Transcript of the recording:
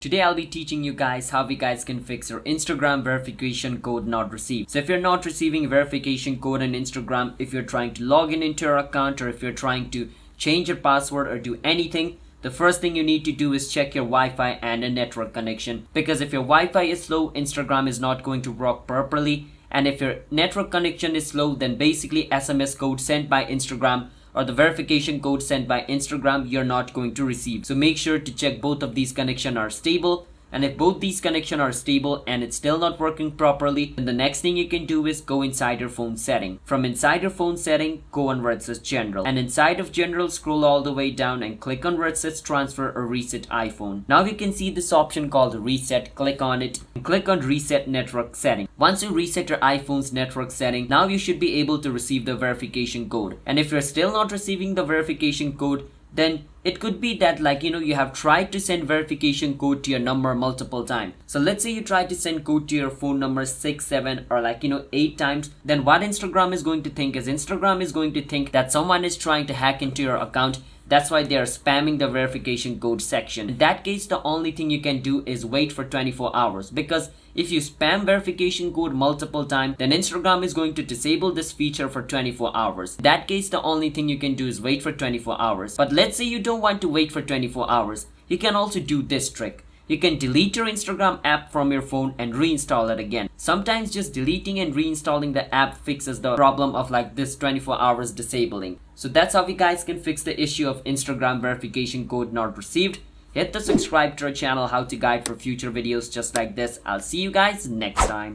Today I'll be teaching you guys how you guys can fix your Instagram verification code not received. So if you're not receiving verification code on Instagram, if you're trying to log in into your account, or if you're trying to change your password or do anything, the first thing you need to do is check your Wi-Fi and a network connection. Because if your Wi-Fi is slow, Instagram is not going to work properly. And if your network connection is slow, then basically SMS code sent by Instagram or the verification code sent by Instagram you're not going to receive. So make sure to check both of these connections are stable. And if both these connections are stable and it's still not working properly, then the next thing you can do is go inside your phone setting. From inside your phone setting, go on where it says general. And inside of general, scroll all the way down and click on where it says transfer or reset iPhone. Now you can see this option called reset. Click on it and click on reset network setting. Once you reset your iPhone's network setting, now you should be able to receive the verification code. And if you're still not receiving the verification code, then it could be that you have tried to send verification code to your number multiple times. So let's say you try to send code to your phone number 6, 7 or 8 times. Then what Instagram is going to think is Instagram is going to think that someone is trying to hack into your account. That's why they are spamming the verification code section. In that case, the only thing you can do is wait for 24 hours. Because if you spam verification code multiple times, then Instagram is going to disable this feature for 24 hours. In that case, the only thing you can do is wait for 24 hours. But let's say you don't want to wait for 24 hours. You can also do this trick. You can delete your Instagram app from your phone and reinstall it again. Sometimes just deleting and reinstalling the app fixes the problem of this 24 hours disabling. So that's how you guys can fix the issue of Instagram verification code not received. Hit the subscribe to our channel how to guide for future videos just like this. I'll see you guys next time.